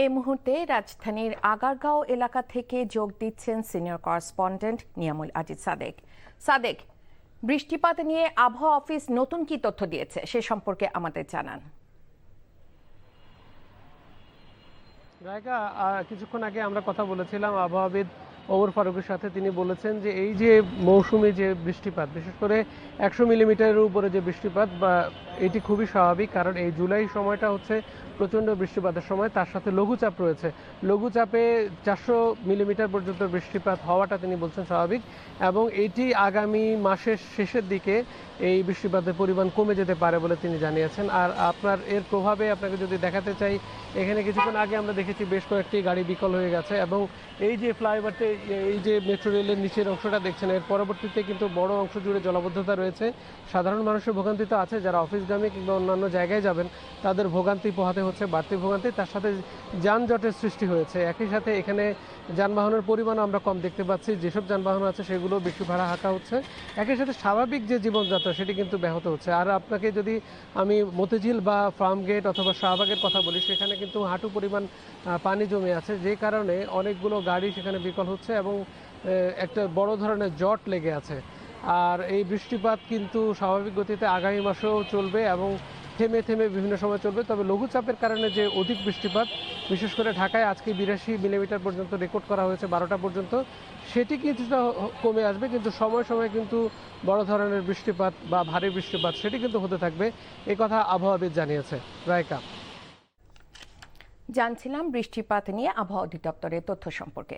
এই মুহূর্তে রাজধানীর আগারগাঁও এলাকা থেকে যোগ দিচ্ছেন সিনিয়র করেসপন্ডেন্ট নিয়ামুল আজিজ সাদেক। সাদেক, বৃষ্টিপাত নিয়ে আবহাওয়া অফিস নতুন কি তথ্য দিয়েছে সে সম্পর্কে আমাদের জানান। রায়কা, কিছুক্ষণ আগে আমরা কথা বলেছিলাম আবহাওয়াবিদ ওমর ফারুকের সাথে। তিনি বলেছেন যে এই যে মৌসুমী যে বৃষ্টিপাত, বিশেষ করে 100 মিলিমিটারের উপরে যে বৃষ্টিপাত, বা এটি খুবই স্বাভাবিক, কারণ এই জুলাই সময়টা হচ্ছে প্রচণ্ড বৃষ্টিপাতের সময়। তার সাথে লঘুচাপ রয়েছে, লঘুচাপে 400 মিলিমিটার পর্যন্ত বৃষ্টিপাত হওয়াটা তিনি বলছেন স্বাভাবিক, এবং এটি আগামী মাসের শেষের দিকে এই বৃষ্টিপাতের পরিমাণ কমে যেতে পারে বলে তিনি জানিয়েছেন। আর আপনার এর প্রভাবে আপনাকে যদি দেখাতে চাই, এখানে কিছুক্ষণ আগে আমরা দেখেছি বেশ কয়েকটি গাড়ি বিকল হয়ে গেছে, এবং এই যে ফ্লাইওভারটি, এই যে মেট্রো রেলের নিচের অংশটা দেখছেন, এর পরবর্তীতে কিন্তু বড় অংশ জুড়ে জলাবদ্ধতা রয়েছে। সাধারণ মানুষের ভোগান্তি তো আছে, যারা অফিসগামী কিংবা অন্যান্য জায়গায় যাবেন তাদের ভোগান্তি পোহাতে হচ্ছে, বাড়তি ভোগান্তি। তার সাথে যানজটের সৃষ্টি হয়েছে। একই সাথে এখানে যানবাহনের পরিমাণও আমরা কম দেখতে পাচ্ছি, যেসব যানবাহন আছে সেগুলো বেশি ভাড়া হাঁকা হচ্ছে। একই সাথে স্বাভাবিক যে জীবনযাত্রা সেটি কিন্তু ব্যাহত হচ্ছে। আর আপনাকে যদি আমি মতিঝিল বা ফার্মগেট অথবা শাহবাগের কথা বলি, সেখানে কিন্তু হাঁটু পরিমাণ পানি জমে আছে, যে কারণে অনেকগুলো গাড়ি সেখানে বিকল হচ্ছে এবং একটা বড় ধরনের জট লেগে আছে। আর এই বৃষ্টিপাত কিন্তু স্বাভাবিক গতিতে আগামী মাসেও চলবে এবং থেমে থেমে বিভিন্ন সময় চলবে। তবে লঘুচাপের কারণে যে অধিক বৃষ্টিপাত, বিশেষ করে ঢাকায় আজকে 82 মিলিমিটার পর্যন্ত রেকর্ড করা হয়েছে 12টা পর্যন্ত, সেটি কিছুটা কমে আসবে, কিন্তু সময় সময় কিন্তু বড় ধরনের বৃষ্টিপাত বা ভারী বৃষ্টিপাত সেটি কিন্তু হতে থাকবে, এ কথা আবহাওয়াবিদ জানিয়েছে। রায়কা, জানছিলাম বৃষ্টিপাত নিয়ে আবহাওয়া অধিদপ্তরের তথ্য সম্পর্কে।